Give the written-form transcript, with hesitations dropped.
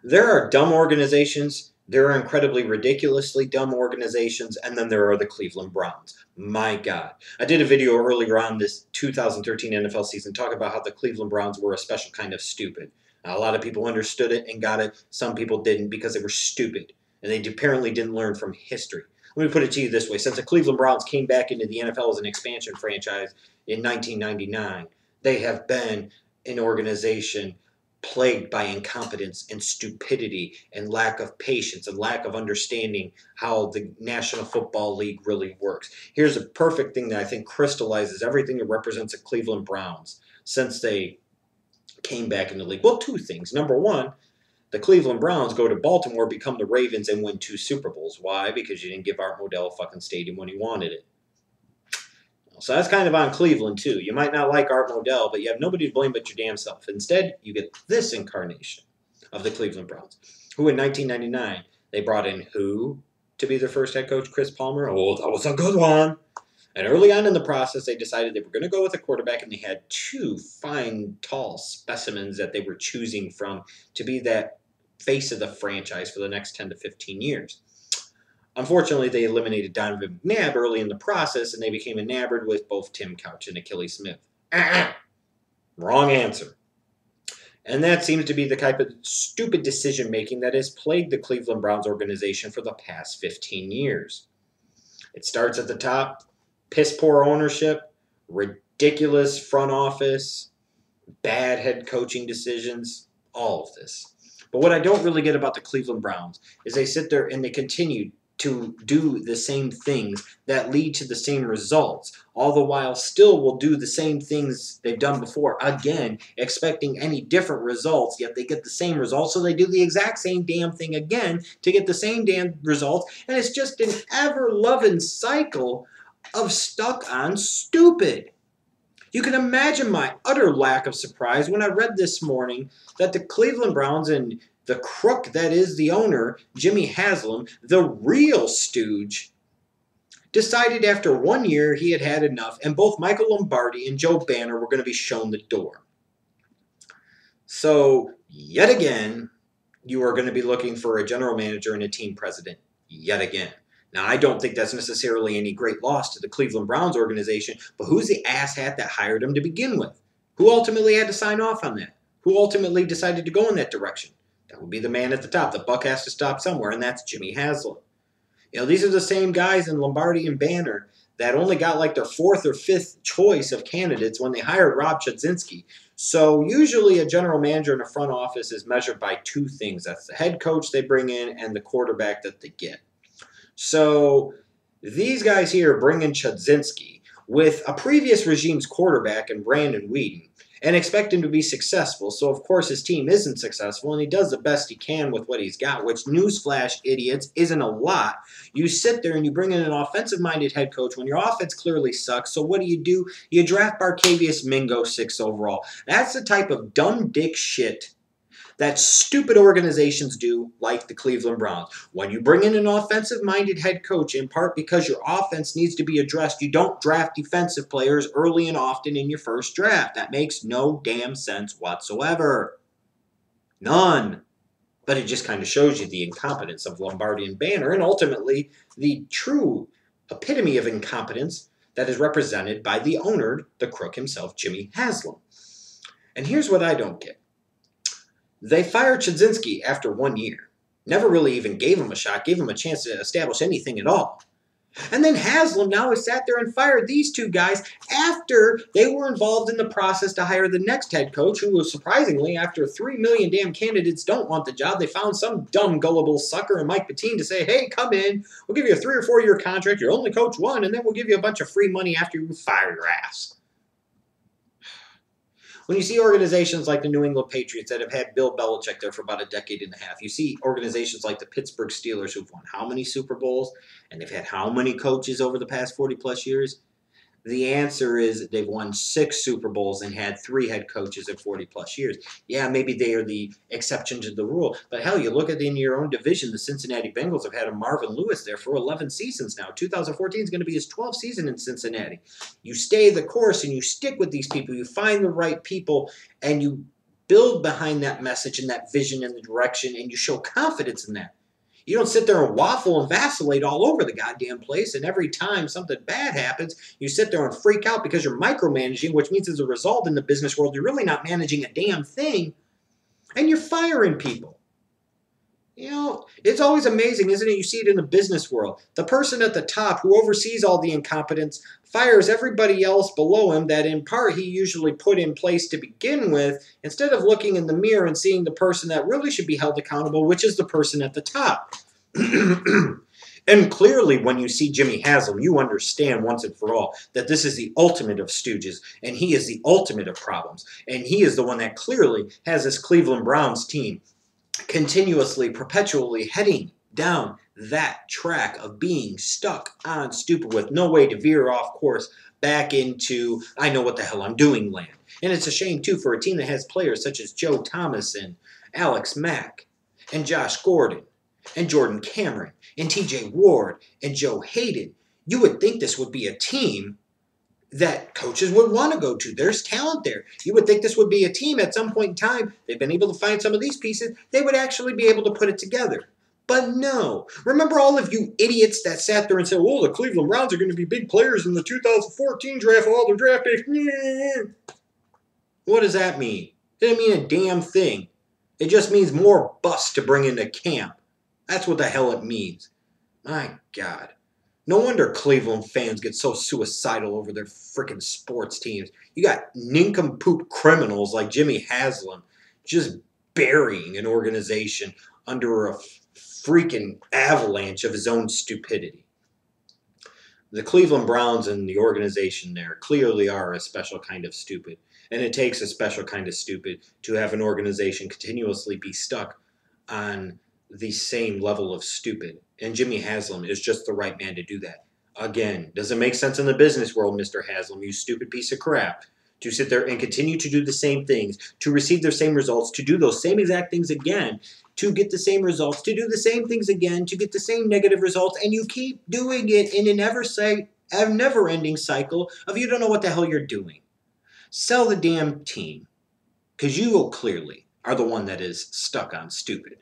There are dumb organizations, there are incredibly ridiculously dumb organizations, and then there are the Cleveland Browns. My God. I did a video earlier on this 2013 NFL season talking about how the Cleveland Browns were a special kind of stupid. Now, a lot of people understood it and got it. Some people didn't because they were stupid. And they apparently didn't learn from history. Let me put it to you this way. Since the Cleveland Browns came back into the NFL as an expansion franchise in 1999, they have been an organization plagued by incompetence and stupidity and lack of patience and lack of understanding how the National Football League really works. Here's a perfect thing that I think crystallizes everything that represents the Cleveland Browns since they came back in the league. Well, two things. Number one, the Cleveland Browns go to Baltimore, become the Ravens, and win 2 Super Bowls. Why? Because you didn't give Art Modell a fucking stadium when he wanted it. So that's kind of on Cleveland, too. You might not like Art Modell, but you have nobody to blame but your damn self. Instead, you get this incarnation of the Cleveland Browns, who in 1999, they brought in who to be their first head coach? Chris Palmer. Oh, that was a good one. And early on in the process, they decided they were going to go with a quarterback, and they had 2 fine, tall specimens that they were choosing from to be that face of the franchise for the next 10 to 15 years. Unfortunately, they eliminated Donovan McNabb early in the process, and they became enamored with both Tim Couch and Achilles Smith. Wrong answer. And that seems to be the type of stupid decision-making that has plagued the Cleveland Browns organization for the past 15 years. It starts at the top, piss-poor ownership, ridiculous front office, bad head coaching decisions, all of this. But what I don't really get about the Cleveland Browns is they sit there and they continue to do the same things that lead to the same results, all the while still will do the same things they've done before, again, expecting any different results, yet they get the same results, so they do the exact same damn thing again to get the same damn results, and it's just an ever-loving cycle of stuck on stupid. You can imagine my utter lack of surprise when I read this morning that the Cleveland Browns and the crook that is the owner, Jimmy Haslam, the real stooge, decided after 1 year he had had enough, and both Michael Lombardi and Joe Banner were going to be shown the door. So, yet again, you are going to be looking for a general manager and a team president. Yet again. Now, I don't think that's necessarily any great loss to the Cleveland Browns organization, but who's the asshat that hired him to begin with? Who ultimately had to sign off on that? Who ultimately decided to go in that direction? That would be the man at the top. The buck has to stop somewhere, and that's Jimmy Haslam. You know, these are the same guys in Lombardi and Banner that only got like their 4th or 5th choice of candidates when they hired Rob Chudzinski. So usually a general manager in a front office is measured by 2 things. That's the head coach they bring in and the quarterback that they get. So these guys here bring in Chudzinski with a previous regime's quarterback in Brandon Weeden and expect him to be successful. So, of course, his team isn't successful, and he does the best he can with what he's got, which, newsflash, idiots, isn't a lot. You sit there and you bring in an offensive-minded head coach when your offense clearly sucks. So what do? You draft Barkevious Mingo 6th overall. That's the type of dumb dick shit that stupid organizations do, like the Cleveland Browns. When you bring in an offensive-minded head coach, in part because your offense needs to be addressed, you don't draft defensive players early and often in your first draft. That makes no damn sense whatsoever. None. But it just kind of shows you the incompetence of Lombardi and Banner, and ultimately the true epitome of incompetence that is represented by the owner, the crook himself, Jimmy Haslam. And here's what I don't get. They fired Chudzinski after 1 year. Never really even gave him a shot, gave him a chance to establish anything at all. And then Haslam now has sat there and fired these 2 guys after they were involved in the process to hire the next head coach, who was surprisingly, after 3 million damn candidates don't want the job, they found some dumb, gullible sucker in Mike Pettine to say, hey, come in, we'll give you a 3 or 4 year contract, you'll only coach 1, and then we'll give you a bunch of free money after you fire your ass. When you see organizations like the New England Patriots that have had Bill Belichick there for about a decade and a half, you see organizations like the Pittsburgh Steelers who've won how many Super Bowls, and they've had how many coaches over the past 40-plus years? The answer is they've won 6 Super Bowls and had 3 head coaches in 40-plus years. Yeah, maybe they are the exception to the rule, but hell, you look at in your own division, the Cincinnati Bengals have had a Marvin Lewis there for 11 seasons now. 2014 is going to be his 12th season in Cincinnati. You stay the course and you stick with these people. You find the right people and you build behind that message and that vision and the direction, and you show confidence in that. You don't sit there and waffle and vacillate all over the goddamn place, and every time something bad happens, you sit there and freak out because you're micromanaging, which means as a result in the business world, you're really not managing a damn thing, and you're firing people. You know, it's always amazing, isn't it? You see it in the business world. The person at the top who oversees all the incompetence fires everybody else below him that in part he usually put in place to begin with, instead of looking in the mirror and seeing the person that really should be held accountable, which is the person at the top. And clearly, when you see Jimmy Haslam, you understand once and for all that this is the ultimate of stooges, and he is the ultimate of problems. And he is the one that clearly has this Cleveland Browns team continuously, perpetually heading down that track of being stuck on stupid with no way to veer off course back into I know what the hell I'm doing land. And it's a shame, too, for a team that has players such as Joe Thomas and Alex Mack and Josh Gordon and Jordan Cameron and TJ Ward and Joe Hayden. You would think this would be a team that coaches would want to go to. There's talent there. You would think this would be a team at some point in time. They've been able to find some of these pieces. They would actually be able to put it together. But no. Remember all of you idiots that sat there and said, oh, the Cleveland Browns are going to be big players in the 2014 draft. All their draft picks. What does that mean? It doesn't mean a damn thing. It just means more busts to bring into camp. That's what the hell it means. My God. No wonder Cleveland fans get so suicidal over their freaking sports teams. You got nincompoop criminals like Jimmy Haslam just burying an organization under a freaking avalanche of his own stupidity. The Cleveland Browns and the organization there clearly are a special kind of stupid. And it takes a special kind of stupid to have an organization continuously be stuck on the same level of stupid. And Jimmy Haslam is just the right man to do that. Again, doesn't make sense in the business world, Mr. Haslam, you stupid piece of crap, to sit there and continue to do the same things, to receive their same results, to do those same exact things again, to get the same results, to do the same things again, to get the same negative results, and you keep doing it in a never-ending cycle of you don't know what the hell you're doing. Sell the damn team, because you clearly are the one that is stuck on stupid.